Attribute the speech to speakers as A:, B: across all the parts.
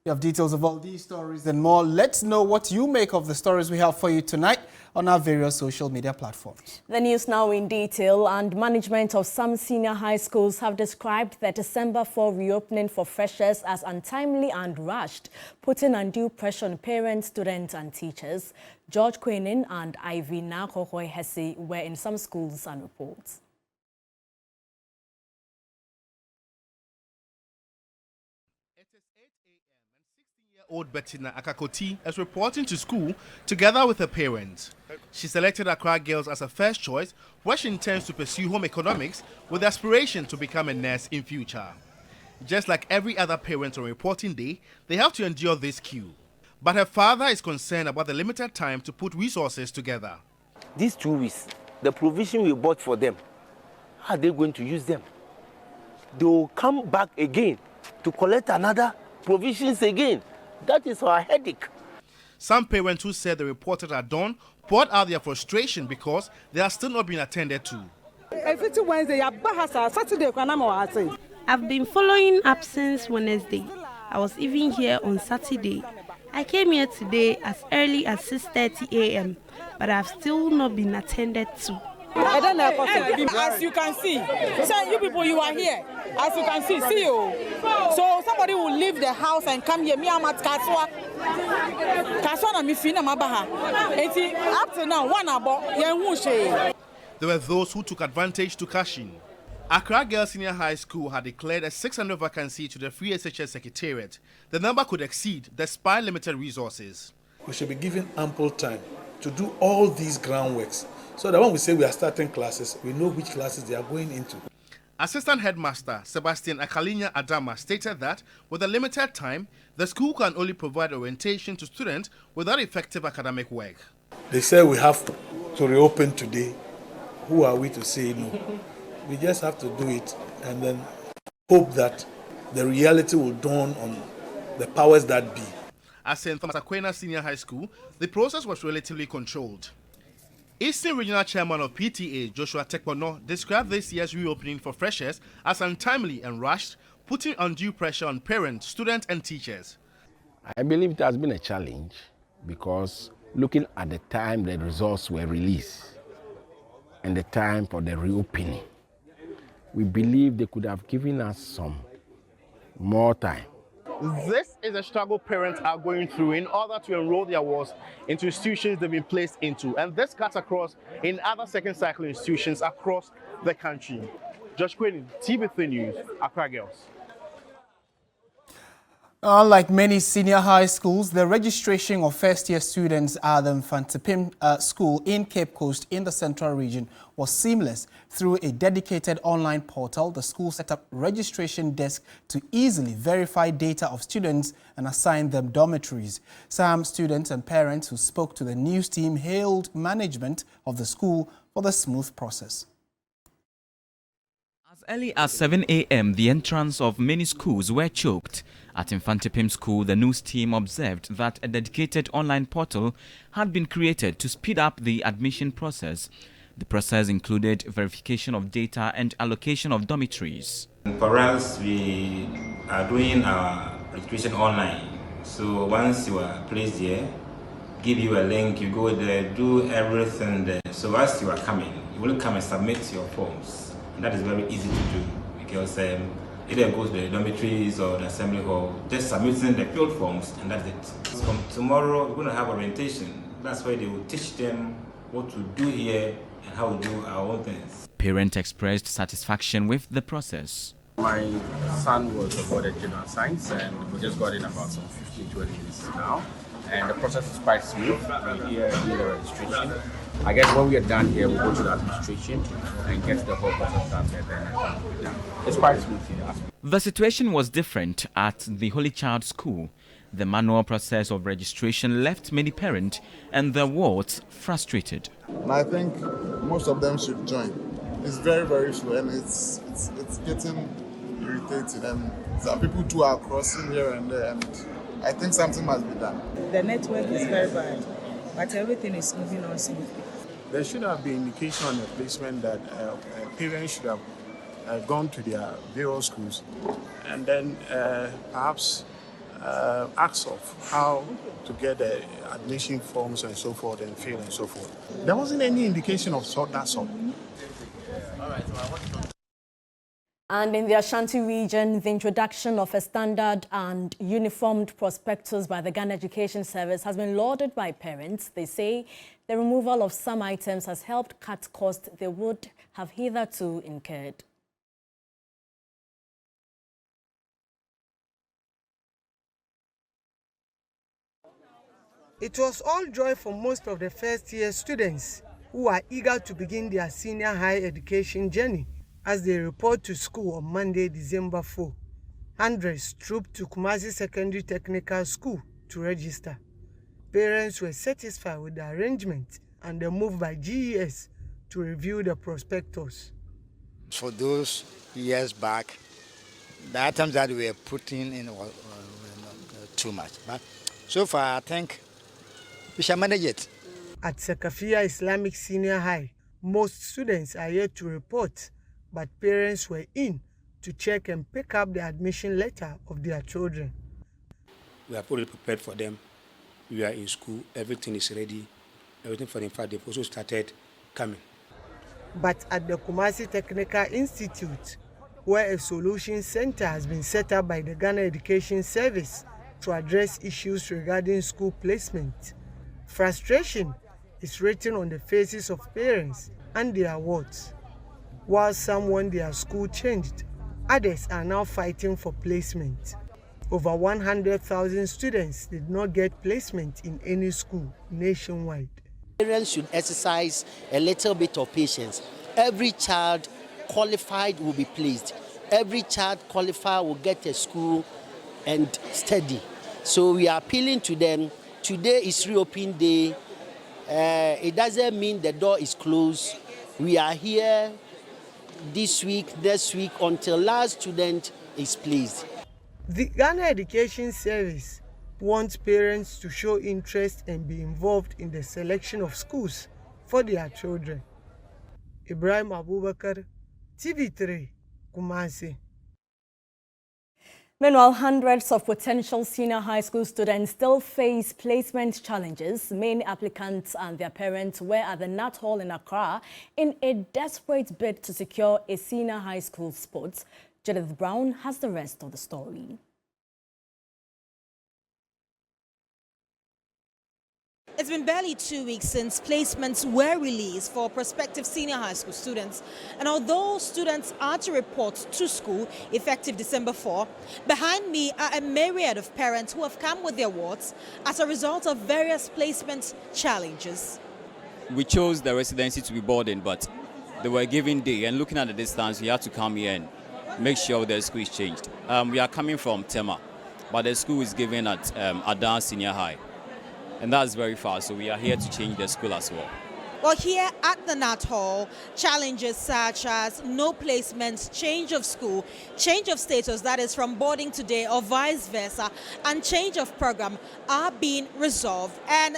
A: You have details of all these stories and more. Let's know what you make of the stories we have for you tonight on our various social media platforms.
B: The news now in detail, and management of some senior high schools have described the December 4 reopening for freshers as untimely and rushed, putting undue pressure on parents, students and teachers. George Quenin and Ivy Nakohoi Hesse were in some schools and reports.
C: Old Bettina Akakoti is reporting to school together with her parents. She selected Accra Girls as her first choice, where she intends to pursue home economics with aspiration to become a nurse in future. Just like every other parent on reporting day, they have to endure this queue. But her father is concerned about the limited time to put resources together.
D: These 2 weeks, the provision we bought for them, how are they going to use them? They will come back again to collect another provisions again. That is our headache.
C: Some parents who said the reported are done poured out their frustration because they are still not being attended to.
E: I've been following up since Wednesday. I was even here on Saturday. I came here today as early as 6:30 a.m., but I've still not been attended to.
F: As you can see, so you people, you are here. As you can see you. So somebody will leave the house and come here. Me am at Kaswa. Kaswa na mi fina mabaha. Eti up to now, one about yenwushe.
C: There were those who took advantage to cash in. Accra Girls Senior High School had declared a 600 vacancy to the Free SHS Secretariat. The number could exceed despite limited resources.
G: We should be given ample time to do all these groundworks, so that when we say we are starting classes, we know which classes they are going into.
C: Assistant Headmaster Sebastian Akalinya Adama stated that with a limited time, the school can only provide orientation to students without effective academic work.
G: They say we have to reopen today. Who are we to say no? We just have to do it and then hope that the reality will dawn on the powers that be.
C: At St. Thomas Aquinas Senior High School, the process was relatively controlled. Eastern Regional Chairman of PTA, Joshua Tekbono, described this year's reopening for freshers as untimely and rushed, putting undue pressure on parents, students and teachers.
H: I believe it has been a challenge because looking at the time the results were released and the time for the reopening, we believe they could have given us some more time.
C: This is a struggle parents are going through in order to enroll their wards into institutions they've been placed into, and this cuts across in other second cycle institutions across the country. Josh Quinn, TV3 News, Accra Girls.
A: Like many senior high schools, the registration of first-year students at the Mfantipim School in Cape Coast in the Central Region was seamless. Through a dedicated online portal, the school set up registration desk to easily verify data of students and assign them dormitories. Some students and parents who spoke to the news team hailed management of the school for the smooth process.
I: As early as 7 a.m., the entrance of many schools were choked. At Mfantipim School, the news team observed that a dedicated online portal had been created to speed up the admission process. The process included verification of data and allocation of dormitories.
J: For us, we are doing our registration online. So once you are placed here, give you a link, you go there, do everything there. So as you are coming, you will come and submit your forms. And that is very easy to do because either go to the dormitories or the assembly hall, just submitting the filled forms, and that's it. From tomorrow, we're going to have orientation. That's why they will teach them what to do here and how to do our own things.
I: Parents expressed satisfaction with the process.
K: My son was awarded general science, and we just got in about some 15-20 minutes now. And the process is quite smooth. We here do the registration. I guess when we are done here, we'll go to the administration and get the whole process started. And it's quite smooth here.
I: The situation was different at the Holy Child School. The manual process of registration left many parents and their wards frustrated.
L: And I think most of them should join. It's very, very slow, and it's getting irritating. And some people too are crossing here and there, and I think something must be done.
M: The network is very bad, but everything is moving on smoothly.
N: There should have been indication on the placement that parents should have gone to their various schools, and then perhaps asked of how to get the admission forms and so forth and fill and so forth. There wasn't any indication of that sort.
B: And in the Ashanti region, the introduction of a standard and uniformed prospectus by the Ghana Education Service has been lauded by parents. They say the removal of some items has helped cut costs they would have hitherto incurred.
O: It was all joy for most of the first-year students who are eager to begin their senior high education journey as they report to school on Monday, December 4. Hundreds trooped to Kumasi Secondary Technical School to register. Parents were satisfied with the arrangement and the move by GES to review the prospectus.
P: For those years back, the items that we were putting in were not too much. But so far, I think we shall manage it.
O: At Sekafia Islamic Senior High, most students are yet to report, but parents were in to check and pick up the admission letter of their children.
Q: We are fully prepared for them. We are in school. Everything is ready. Everything for them. In fact, they've also started coming.
O: But at the Kumasi Technical Institute, where a solution center has been set up by the Ghana Education Service to address issues regarding school placement, frustration is written on the faces of parents and their wards. While some want their school changed, others are now fighting for placement. Over 100,000 students did not get placement in any school nationwide.
R: Parents should exercise a little bit of patience. Every child qualified will be placed. Every child qualified will get a school and study. So we are appealing to them. Today is reopening day. It doesn't mean the door is closed. We are here this week, next week, until last student is placed.
O: The Ghana Education Service wants parents to show interest and be involved in the selection of schools for their children. Ibrahim Abubakar, TV3, Kumasi.
B: Meanwhile, hundreds of potential senior high school students still face placement challenges. Many applicants and their parents were at the Nat Hall in Accra in a desperate bid to secure a senior high school spot. Judith Brown has the rest of the story.
S: It's been barely 2 weeks since placements were released for prospective senior high school students. And although students are to report to school effective December 4, behind me are a myriad of parents who have come with their wards as a result of various placement challenges.
T: We chose the residency to be boarding, but they were given day, and looking at the distance, we had to come here and make sure the school is changed. We are coming from Tema, but the school is given at Adan Senior High. And that's very far, so we are here to change the school as well.
S: Well, here at the Nat Hall, challenges such as no placements, change of school, change of status, that is from boarding today or vice versa, and change of program are being resolved. And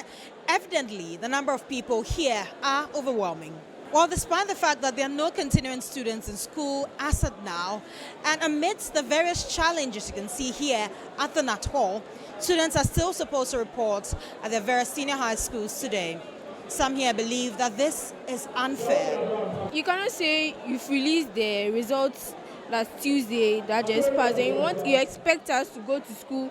S: evidently, the number of people here are overwhelming. Well, despite the fact that there are no continuing students in school as of now, and amidst the various challenges you can see here at the Nat Hall, students are still supposed to report at their various senior high schools today. Some here believe that this is unfair.
U: You cannot say you've released the results last Tuesday that just passed, and you expect us to go to school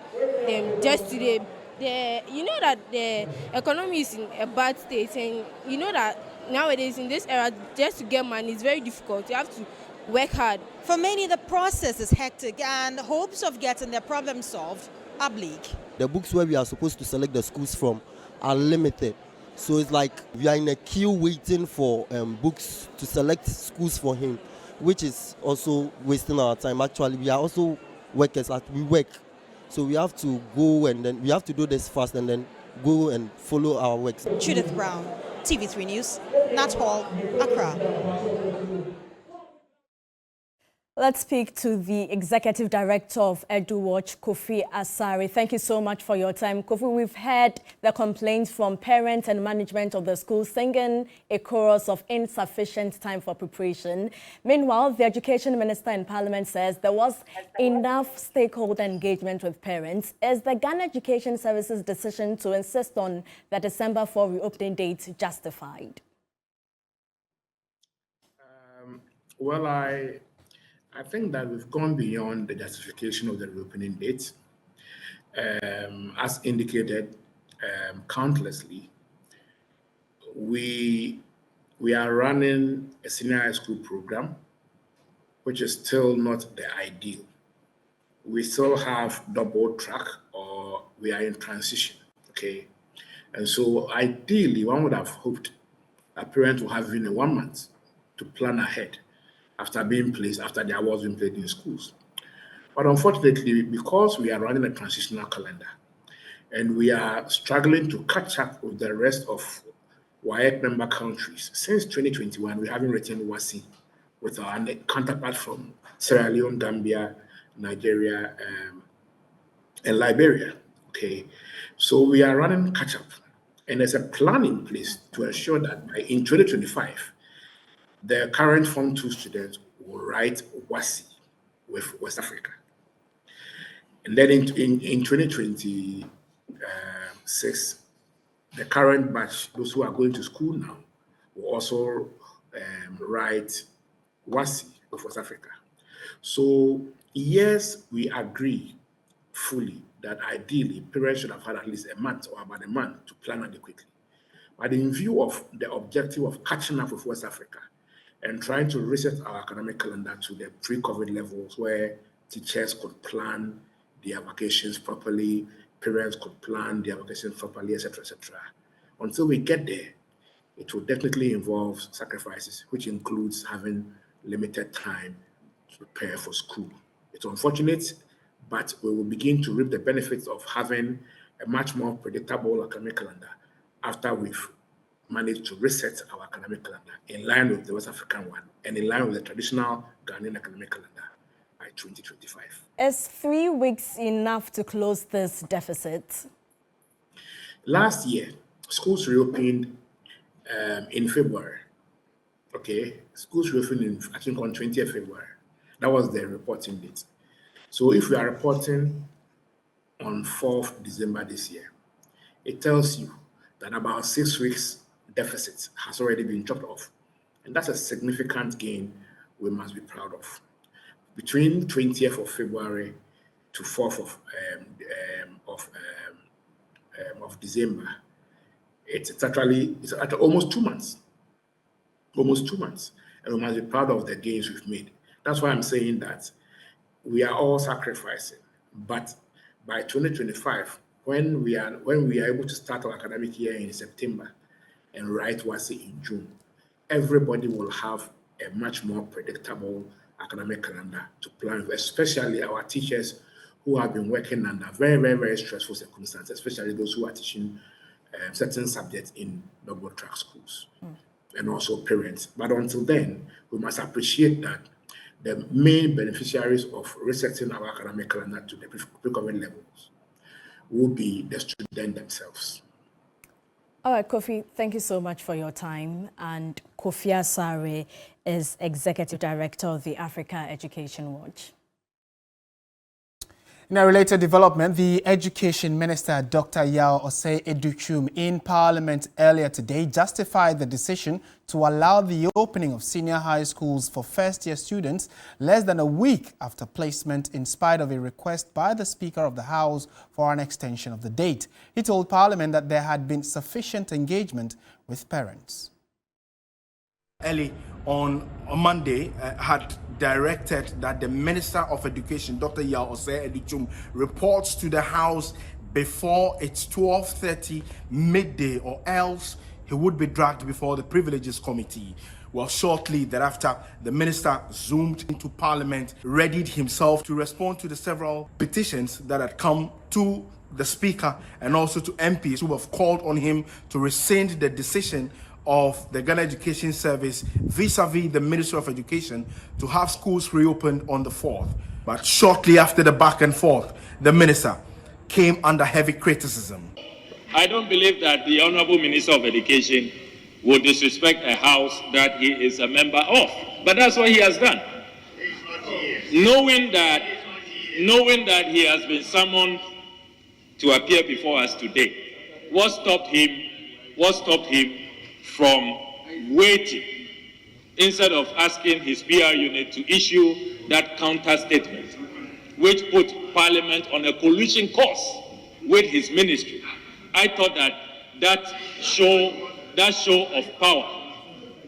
U: just today. You know that the economy is in a bad state, and you know that nowadays in this era, just to get money is very difficult. You have to work hard.
S: For many, the process is hectic, and hopes of getting their problem solved are bleak.
V: The books where we are supposed to select the schools from are limited. So it's like we are in a queue waiting for books to select schools for him, which is also wasting our time. Actually, we are also workers, we work. So we have to go and then we have to do this fast and then go and follow our work.
S: Judith Brown, TV3 News, Nat Hall, Accra.
B: Let's speak to the Executive Director of EduWatch, Kofi Asare. Thank you so much for your time. Kofi, we've heard the complaints from parents and management of the school singing a chorus of insufficient time for preparation. Meanwhile, the Education Minister in Parliament says there was enough stakeholder engagement with parents. Is the Ghana Education Services decision to insist on the December 4 reopening date justified?
N: Well, I think that we've gone beyond the justification of the reopening date. As indicated countlessly, we are running a senior high school program, which is still not the ideal. We still have double track, or we are in transition, okay? And so ideally, one would have hoped that parents will have even 1 month to plan ahead after the awards being played in schools. But unfortunately, because we are running a transitional calendar and we are struggling to catch up with the rest of WAEC member countries, since 2021, we haven't written WASI with our counterparts from Sierra Leone, Gambia, Nigeria, and Liberia, okay? So we are running catch up, and there's a plan in place to ensure that in 2025, the current Form 2 students will write WASI with West Africa. And then in 2026, the current batch, those who are going to school now, will also write WASI with West Africa. So yes, we agree fully that ideally parents should have had at least a month or about a month to plan adequately. But in view of the objective of catching up with West Africa, and trying to reset our academic calendar to the pre-COVID levels where teachers could plan their vacations properly, parents could plan their vacations properly, etc., etc. Until we get there, it will definitely involve sacrifices, which includes having limited time to prepare for school. It's unfortunate, but we will begin to reap the benefits of having a much more predictable academic calendar after we've managed to reset our academic calendar in line with the West African one and in line with the traditional Ghanaian academic calendar by 2025.
B: Is 3 weeks enough to close this deficit?
N: Last year, schools reopened in February. Okay, schools reopened I think on 20th February. That was the reporting date. So if we are reporting on 4th December this year, it tells you that about 6 weeks deficit has already been chopped off. And that's a significant gain we must be proud of. Between 20th of February to 4th of December, it's actually almost 2 months. Almost 2 months. And we must be proud of the gains we've made. That's why I'm saying that we are all sacrificing. But by 2025, when we are able to start our academic year in September, and write WASI in June, everybody will have a much more predictable academic calendar to plan with, especially our teachers who have been working under very, very, very stressful circumstances, especially those who are teaching certain subjects in double track schools, and also parents. But until then, we must appreciate that the main beneficiaries of resetting our academic calendar to the pre-COVID levels will be the students themselves.
B: All right, Kofi, thank you so much for your time. And Kofi Asare is Executive Director of the Africa Education Watch.
A: In a related development, the Education Minister, Dr. Yao Osei Educhum, in Parliament earlier today justified the decision to allow the opening of senior high schools for first-year students less than a week after placement, in spite of a request by the Speaker of the House for an extension of the date. He told Parliament that there had been sufficient engagement with parents.
C: Early on Monday, had directed that the Minister of Education, Dr. Yao Osei Educhum, reports to the House before it's 12:30 midday, or else he would be dragged before the Privileges Committee. Well, shortly thereafter, the minister zoomed into Parliament, readied himself to respond to the several petitions that had come to the Speaker and also to MPs who have called on him to rescind the decision of the Ghana Education Service vis-a-vis the Ministry of Education to have schools reopened on the 4th. But shortly after the back and forth, the minister came under heavy criticism.
D: I don't believe that the Honorable Minister of Education will disrespect a house that he is a member of. But that's what he has done. Knowing that he has been summoned to appear before us today, what stopped him from waiting instead of asking his PR unit to issue that counter statement, which put Parliament on a collusion course with his ministry? I thought that show of power,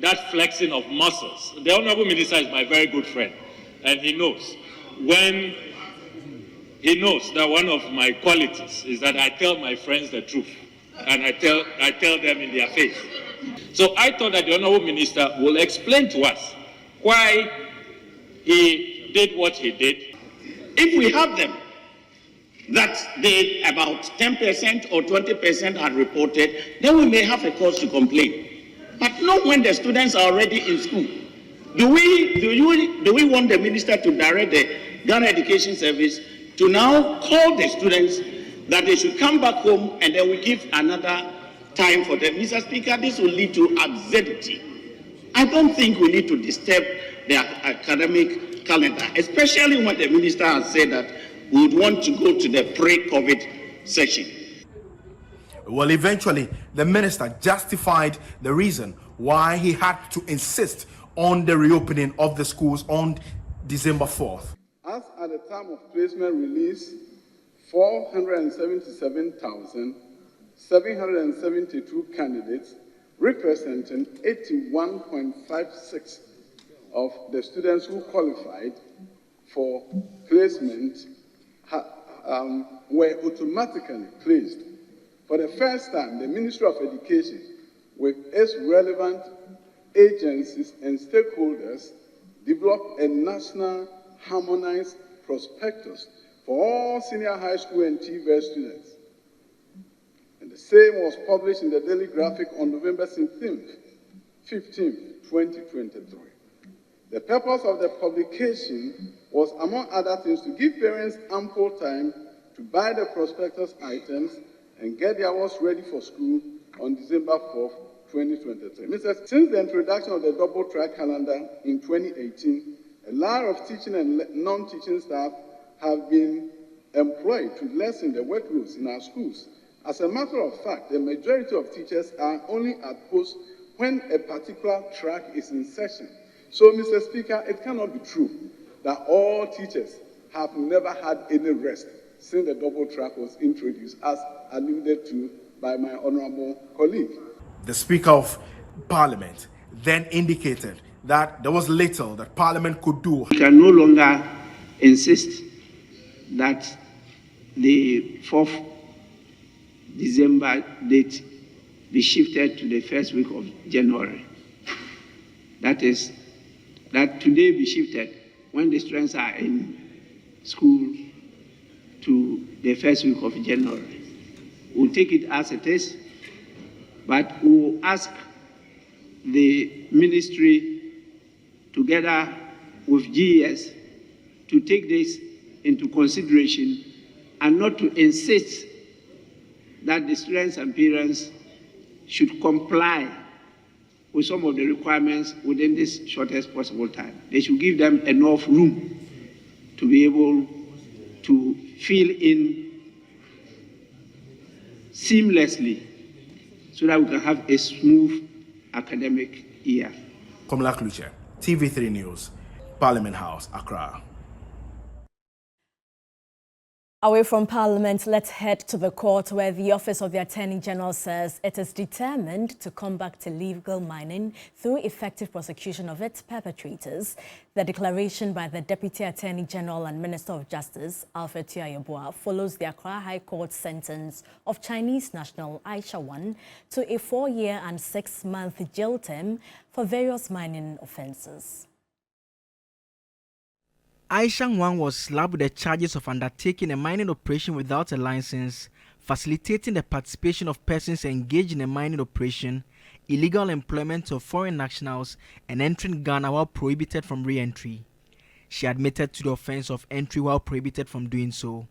D: that flexing of muscles. The Honorable Minister is my very good friend, and he knows that one of my qualities is that I tell my friends the truth, and I tell them in their face. So I thought that the Honorable Minister will explain to us why he did what he did.
E: If we have them, that they about 10% or 20% are reported, then we may have a cause to complain. But not when the students are already in school. Do we want the minister to direct the Ghana Education Service to now call the students that they should come back home and then we give another time for them? Mr. Speaker, this will lead to absurdity. I don't think we need to disturb the academic calendar, especially when the minister has said that we would want to go to the pre-COVID session.
C: Well, eventually, the minister justified the reason why he had to insist on the reopening of the schools on December 4th.
W: As at the time of placement release, 477,772 candidates, representing 81.56% of the students who qualified for placement were automatically placed. For the first time, the Ministry of Education, with its relevant agencies and stakeholders, developed a national harmonized prospectus for all senior high school and TVET students. And the same was published in the Daily Graphic on November 15th, 2023. The purpose of the publication was, among other things, to give parents ample time to buy the prospectus items and get their works ready for school on December 4th, 2023. Since the introduction of the double-track calendar in 2018, a lot of teaching and non-teaching staff have been employed to lessen the workloads in our schools. As a matter of fact, the majority of teachers are only at post when a particular track is in session. So, Mr. Speaker, it cannot be true that all teachers have never had any rest since the double track was introduced, as alluded to by my honorable colleague.
C: The Speaker of Parliament then indicated that there was little that Parliament could do.
E: We can no longer insist that the 4th December date be shifted to the first week of January. That is, that today be shifted when the students are in school to the first week of January. We'll take it as it is, but we'll ask the ministry together with GES to take this into consideration and not to insist that the students and parents should comply with some of the requirements within this shortest possible time. They should give them enough room to be able to fill in seamlessly so that we can have a smooth academic year.
C: Komla Kluche, TV3 News, Parliament House, Accra.
B: Away from Parliament, let's head to the court where the Office of the Attorney General says it is determined to combat illegal mining through effective prosecution of its perpetrators. The declaration by the Deputy Attorney General and Minister of Justice, Alfred Tuah follows the Accra High Court sentence of Chinese national Aisha Wan to a 4-year and 6-month jail term for various mining offences.
X: Aisha Wan was slapped with the charges of undertaking a mining operation without a license, facilitating the participation of persons engaged in a mining operation, illegal employment of foreign nationals, and entering Ghana while prohibited from re-entry. She admitted to the offense of entry while prohibited from doing so.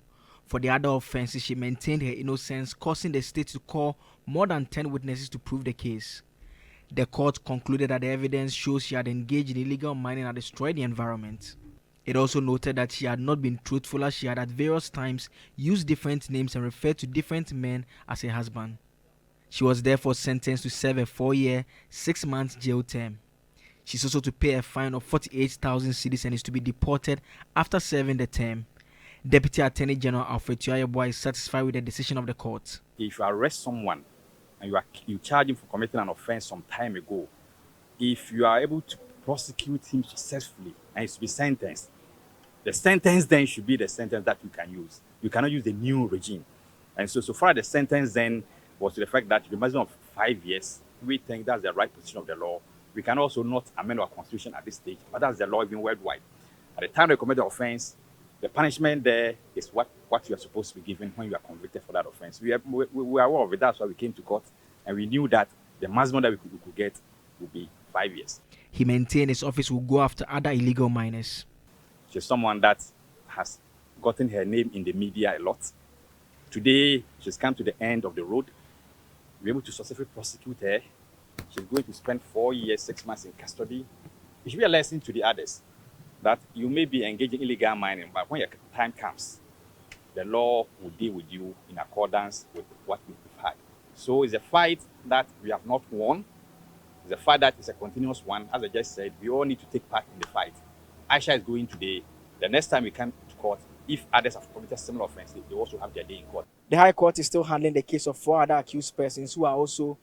X: For the other offenses, she maintained her innocence, causing the state to call more than 10 witnesses to prove the case. The court concluded that the evidence shows she had engaged in illegal mining and destroyed the environment. It also noted that she had not been truthful, as she had at various times used different names and referred to different men as her husband. She was therefore sentenced to serve a 4-year, 6-month jail term. She's also to pay a fine of 48,000 cedis and is to be deported after serving the term. Deputy Attorney General Alfred Tuayeboa is satisfied with the decision of the court.
F: If you arrest someone and you charge him for committing an offense some time ago, if you are able to prosecute him successfully and he's to be sentenced, the sentence then should be the sentence that you can use. You cannot use the new regime. And so far the sentence then was to the fact that the maximum of 5 years, we think that's the right position of the law. We can also not amend our constitution at this stage, but that's the law even worldwide. At the time they commit the offense, the punishment there is what you are supposed to be given when you are convicted for that offense. We are aware of it. That's why we came to court, and we knew that the maximum that we could get would be 5 years.
X: He maintained his office will go after other illegal miners.
F: She's someone that has gotten her name in the media a lot. Today, she's come to the end of the road. We're able to successfully prosecute her. She's going to spend 4 years, 6 months in custody. It should be a lesson to the others that you may be engaging in illegal mining, but when your time comes, the law will deal with you in accordance with what we've had. So it's a fight that we have not won. It's a fight that is a continuous one. As I just said, we all need to take part in the fight. Aisha is going today. The next time we come to court, if others have committed similar offenses, they also have their day in court.
X: The High Court is still handling the case of 4 other accused persons who are also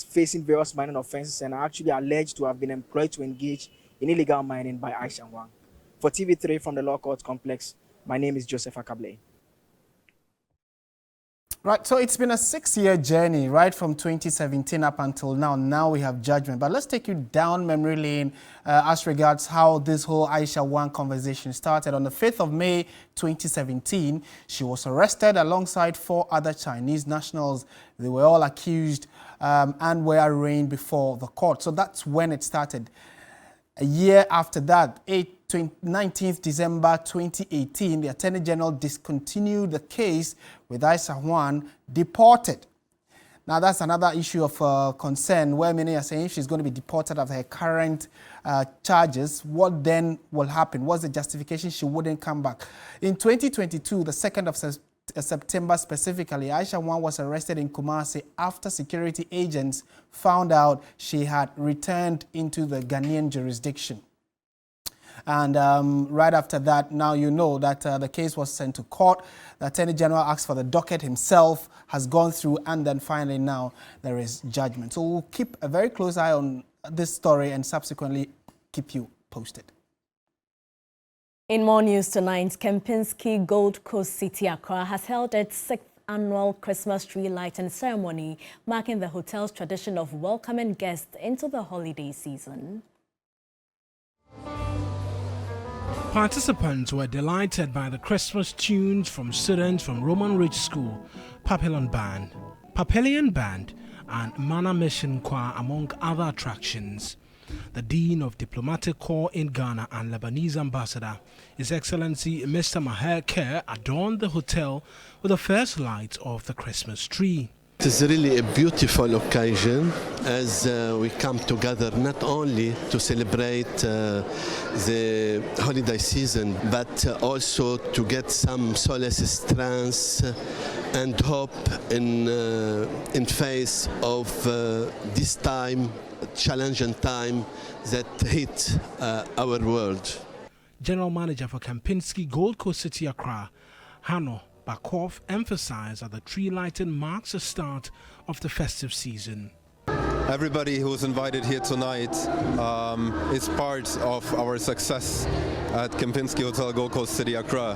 X: facing various mining offenses and are actually alleged to have been employed to engage in illegal mining by Aisha Wang. For TV3 from the Law Court Complex, my name is Joseph Akable.
A: Right, so it's been a 6-year journey, right, from 2017 up until now. Now we have judgment. But let's take you down memory lane as regards how this whole Aisha Wang conversation started. On the 5th of May 2017, she was arrested alongside 4 other Chinese nationals. They were all accused and were arraigned before the court. So that's when it started. A year after that, 19th December 2018, the Attorney General discontinued the case with Aisha Wang deported. Now, that's another issue of concern where many are saying if she's going to be deported after her current charges, what then will happen? What's the justification she wouldn't come back? In 2022, the 2nd of September specifically, Aisha Wang was arrested in Kumasi after security agents found out she had returned into the Ghanaian jurisdiction. And right after that, now you know that the case was sent to court. The Attorney General asked for the docket himself, has gone through, and then finally now there is judgment. So we'll keep a very close eye on this story and subsequently keep you posted.
B: In more news tonight, Kempinski Gold Coast City Accra has held its 6th annual Christmas tree lighting ceremony, marking the hotel's tradition of welcoming guests into the holiday season.
G: Participants were delighted by the Christmas tunes from students from Roman Ridge School, Papillon Band, and Mana Mission Choir, among other attractions. The Dean of Diplomatic Corps in Ghana and Lebanese Ambassador, His Excellency Mr. Maher Kerr, adorned the hotel with the first light of the Christmas tree.
H: It is really a beautiful occasion as we come together not only to celebrate the holiday season, but also to get some solace, strength and hope in face of this time, challenging time that hit our world.
G: General Manager for Kempinski Gold Coast City Accra, Hano Bakov, emphasized that the tree lighting marks the start of the festive season.
J: Everybody who's invited here tonight is part of our success at Kempinski Hotel Gold Coast City Accra.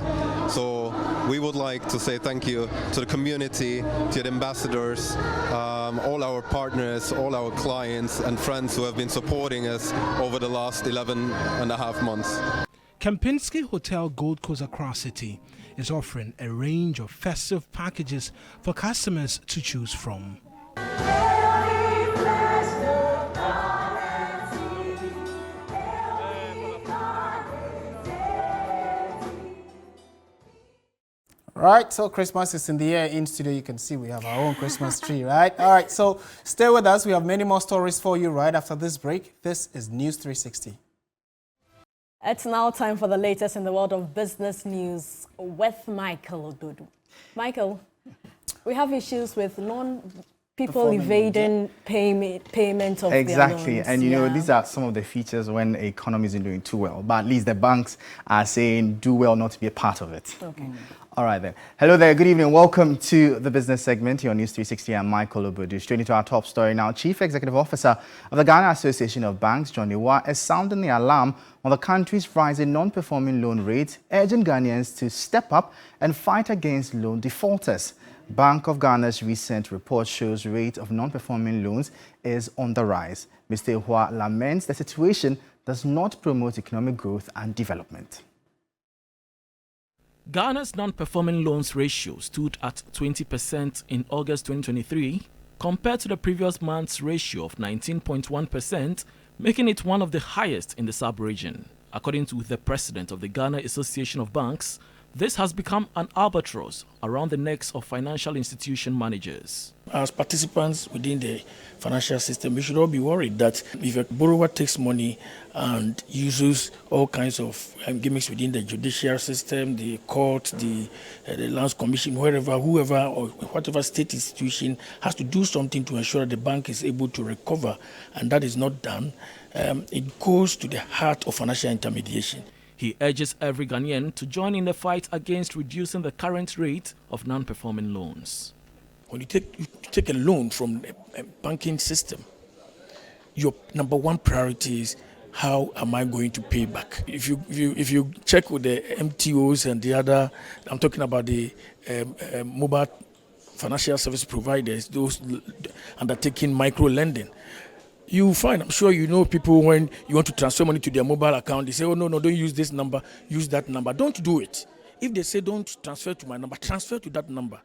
J: So we would like to say thank you to the community, to the ambassadors, all our partners, all our clients and friends who have been supporting us over the last 11.5 months.
G: Kempinski Hotel Gold Coast Accra City is offering a range of festive packages for customers to choose from.
A: Right, so Christmas is in the air. In studio, you can see we have our own Christmas tree, right? All right, so stay with us. We have many more stories for you right after this break. This is News 360.
B: It's now time for the latest in the world of business news with Michael Ododu. Michael, we have issues with people evading payment of
I: exactly,
B: their loans.
I: and you know, these are some of the features when the economy isn't doing too well. But at least the banks are saying do well not to be a part of it.
B: Okay.
I: All right then. Hello there. Good evening. Welcome to the business segment here on News 360. I'm Michael Obodu. Straight into our top story now. Chief Executive Officer of the Ghana Association of Banks, John Iwa, is sounding the alarm on the country's rising non-performing loan rate, urging Ghanaians to step up and fight against loan defaulters. Bank of Ghana's recent report shows rate of non-performing loans is on the rise. Mr. Iwa laments the situation does not promote economic growth and development.
K: Ghana's non-performing loans ratio stood at 20% in August 2023 compared to the previous month's ratio of 19.1%, making it one of the highest in the sub-region. According to the president of the Ghana Association of Banks, this has become an albatross around the necks of financial institution managers.
Q: As participants within the financial system, we should all be worried that if a borrower takes money and uses all kinds of gimmicks within the judicial system, the court, the lands commission, whoever or whatever state institution has to do something to ensure that the bank is able to recover, and that is not done, it goes to the heart of financial intermediation.
K: He urges every Ghanaian to join in the fight against reducing the current rate of non-performing loans.
Q: When you take a loan from a banking system, your number one priority is how am I going to pay back? If you check with the MTOs and the other, I'm talking about the mobile financial service providers, those undertaking micro lending. You find, I'm sure you know people when you want to transfer money to their mobile account, they say, oh, no, don't use this number, use that number. Don't do it. If they say don't transfer to my number, transfer to that number.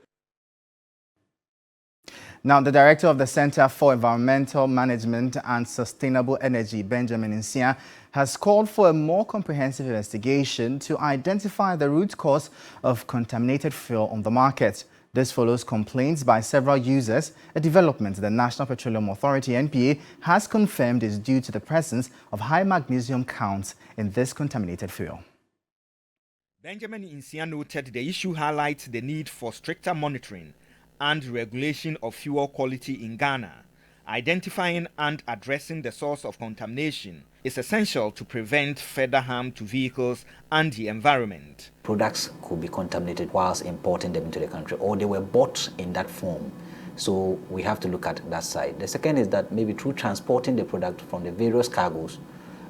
I: Now, the director of the Center for Environmental Management and Sustainable Energy, Benjamin Nsia, has called for a more comprehensive investigation to identify the root cause of contaminated fuel on the market. This follows complaints by several users, a development the National Petroleum Authority (NPA) has confirmed is due to the presence of high magnesium counts in this contaminated fuel.
L: Benjamin Nsia noted the issue highlights the need for stricter monitoring and regulation of fuel quality in Ghana. Identifying and addressing the source of contamination is essential to prevent further harm to vehicles and the environment.
M: Products could be contaminated whilst importing them into the country, or they were bought in that form. So we have to look at that side. The second is that maybe through transporting the product from the various cargoes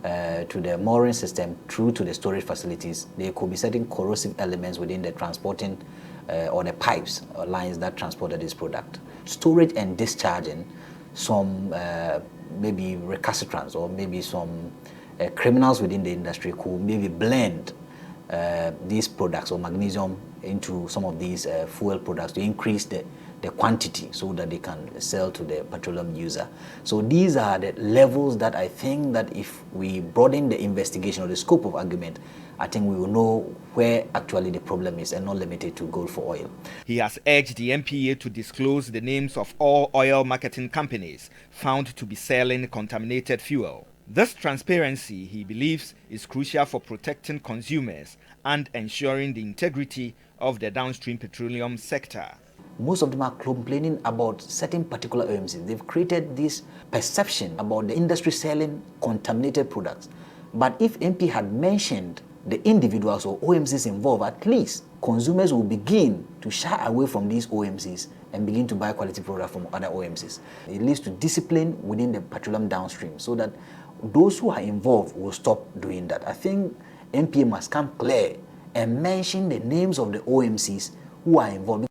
M: to the mooring system through to the storage facilities, there could be certain corrosive elements within the transporting or the pipes or lines that transported this product. Storage and discharging some maybe recalcitrants or maybe some criminals within the industry could maybe blend these products or magnesium into some of these fuel products to increase the quantity so that they can sell to the petroleum user. So these are the levels that I think that if we broaden the investigation or the scope of argument, I think we will know where actually the problem is and not limited to gold for oil.
L: He has urged the NPA to disclose the names of all oil marketing companies found to be selling contaminated fuel. This transparency, he believes, is crucial for protecting consumers and ensuring the integrity of the downstream petroleum sector.
M: Most of them are complaining about certain particular OMCs. They've created this perception about the industry selling contaminated products. But if MP had mentioned the individuals or OMCs involved, at least consumers will begin to shy away from these OMCs and begin to buy quality products from other OMCs. It leads to discipline within the petroleum downstream so that those who are involved will stop doing that. I think NPA must come clear and mention the names of the OMCs who are involved.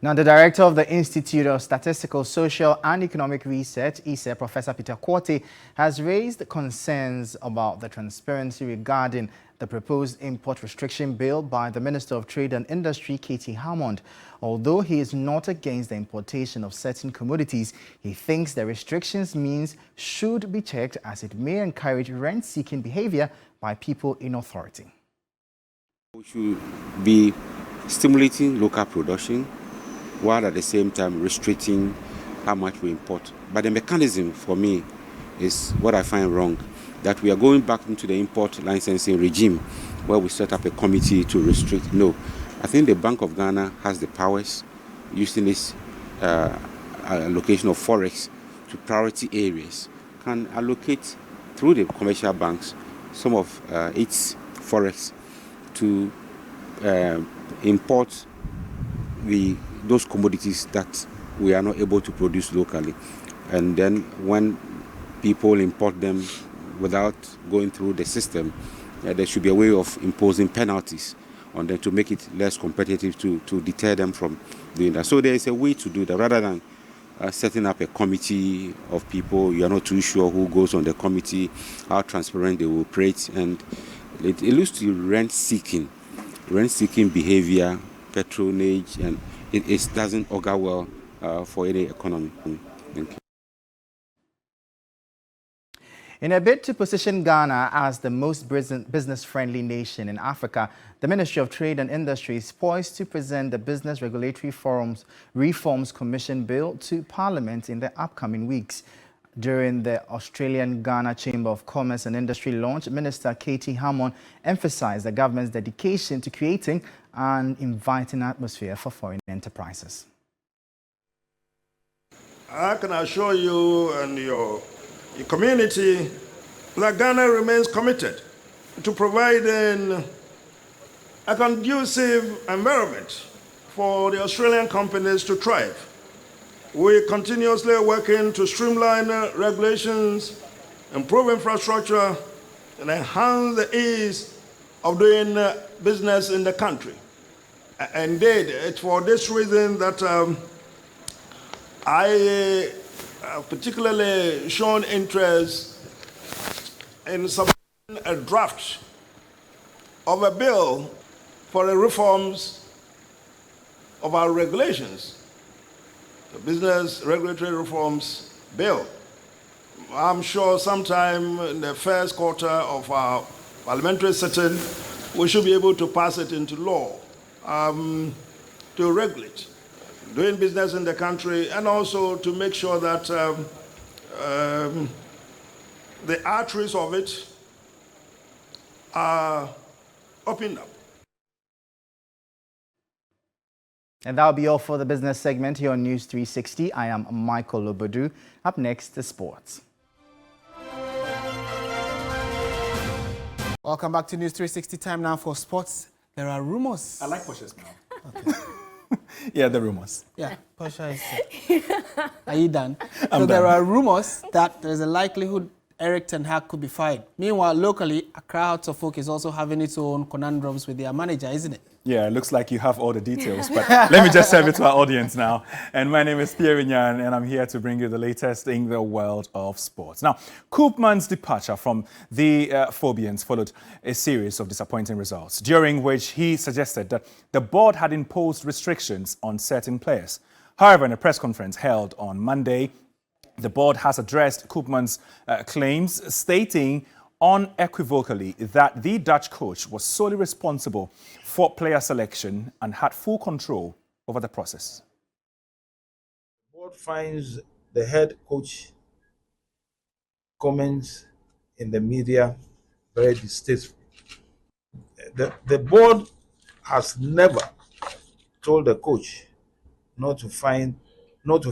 I: Now, the director of the Institute of Statistical, Social and Economic Research, ISE, Professor Peter Quartey, has raised concerns about the transparency regarding the proposed import restriction bill by the Minister of Trade and Industry, Katie Hammond. Although he is not against the importation of certain commodities, he thinks the restrictions means should be checked as it may encourage rent-seeking behavior by people in authority.
O: We should be stimulating local production while at the same time restricting how much we import. But the mechanism for me is what I find wrong, that we are going back into the import licensing regime where we set up a committee to restrict. No, I think the Bank of Ghana has the powers using this allocation of forex to priority areas, can allocate through the commercial banks some of its forex to import those commodities that we are not able to produce locally. And then when people import them without going through the system, there should be a way of imposing penalties on them to make it less competitive, to deter them from doing that. So there is a way to do that rather than setting up a committee of people. You are not too sure who goes on the committee, how transparent they will operate, and it leads to rent-seeking behavior, patronage, and it doesn't augur well for any economy. Thank you.
I: In a bid to position Ghana as the most business-friendly nation in Africa, the Ministry of Trade and Industry is poised to present the Business Regulatory Reforms Commission Bill to Parliament in the upcoming weeks. During the Australian Ghana Chamber of Commerce and Industry launch, Minister Katie Hammond emphasized the government's dedication to creating an inviting atmosphere for foreign enterprises.
P: I can assure you and your community that Ghana remains committed to providing a conducive environment for the Australian companies to thrive. We continuously working to streamline regulations, improve infrastructure, and enhance the ease of doing business in the country. Indeed, it's for this reason that I particularly shown interest in submitting a draft of a bill for the reforms of our regulations, the Business Regulatory Reforms Bill. I'm sure sometime in the first quarter of our parliamentary sitting, we should be able to pass it into law to regulate doing business in the country, and also to make sure that the arteries of it are opened up.
I: And that'll be all for the business segment here on News 360. I am Michael Lobodu. Up next, the sports.
A: Welcome back to News 360. Time now for sports. There are rumors.
R: I like Porsche's now. Okay. Yeah, the rumors.
A: Yeah, Porsche is Are you done? So there are rumors that there's a likelihood Eric Ten Hag could be fired. Meanwhile, locally, Accra Hearts of Oak is also having its own conundrums with their manager, isn't it?
R: Yeah, it looks like you have all the details, but let me just serve it to our audience now. And my name is Pierre Vignan, and I'm here to bring you the latest in the world of sports. Now, Koopman's departure from the Phobians followed a series of disappointing results, during which he suggested that the board had imposed restrictions on certain players. However, in a press conference held on Monday, the board has addressed Koopman's claims, stating unequivocally that the Dutch coach was solely responsible for player selection and had full control over the process.
T: The board finds the head coach comments in the media very distasteful. The board has never told the coach not to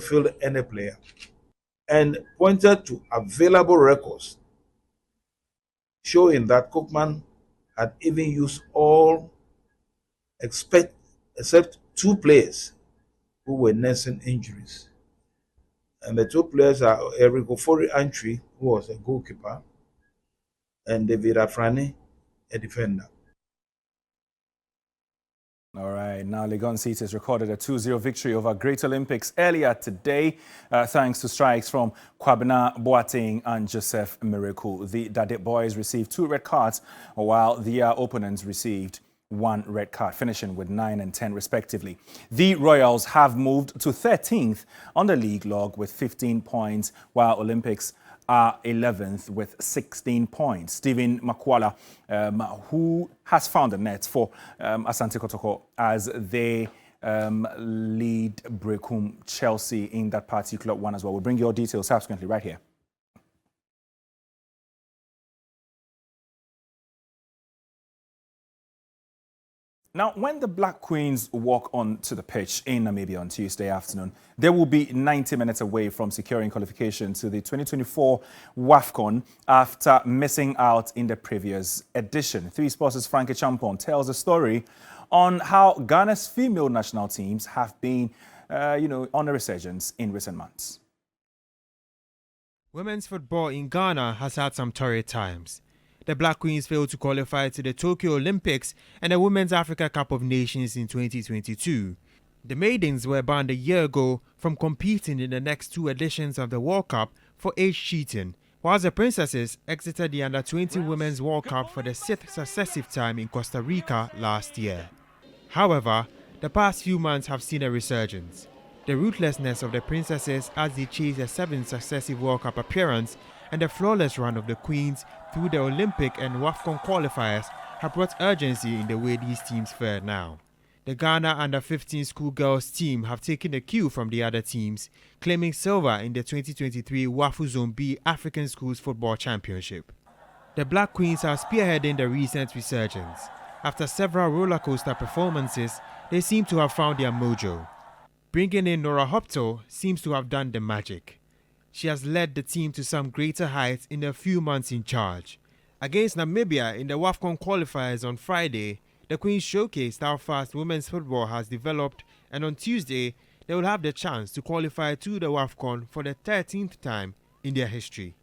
T: field any player, and pointed to available records showing that Koopman had even used all except 2 players who were nursing injuries. And the 2 players are Eric Ofori-Antwi, who was a goalkeeper, and David Afrani, a defender.
R: All right, now Legon Cities recorded a 2-0 victory over Great Olympics earlier today, thanks to strikes from Kwabena Boateng and Joseph Miracle. The Dade boys received 2 red cards, while their opponents received 1 red card, finishing with 9 and 10 respectively. The Royals have moved to 13th on the league log with 15 points, while Olympics are 11th with 16 points. Stephen Makwala, who has found the net for Asante Kotoko as they lead Brecum Chelsea in that particular one as well. We'll bring your details subsequently right here. Now, when the Black Queens walk onto the pitch in Namibia on Tuesday afternoon, they will be 90 minutes away from securing qualification to the 2024 WAFCON after missing out in the previous edition. 3 Sports' Frankie Champon tells the story on how Ghana's female national teams have been, on a resurgence in recent months.
N: Women's football in Ghana has had some torrid times. The Black Queens failed to qualify to the Tokyo Olympics and the Women's Africa Cup of Nations in 2022. The Maidens were banned a year ago from competing in the next 2 editions of the World Cup for age cheating, whilst the Princesses exited the Under-20 Women's World Cup for the 6th successive time in Costa Rica last year. However, the past few months have seen a resurgence. The ruthlessness of the Princesses as they chase a 7th successive World Cup appearance and the flawless run of the Queens through the Olympic and WAFCON qualifiers have brought urgency in the way these teams fare now. The Ghana Under-15 schoolgirls team have taken a cue from the other teams, claiming silver in the 2023 WAFU Zone B African Schools Football Championship. The Black Queens are spearheading the recent resurgence. After several rollercoaster performances, they seem to have found their mojo. Bringing in Nora Hopto seems to have done the magic. She has led the team to some greater heights in a few months in charge. Against Namibia in the WAFCON qualifiers on Friday, the Queens showcased how fast women's football has developed, and on Tuesday, they will have the chance to qualify to the WAFCON for the 13th time in their history.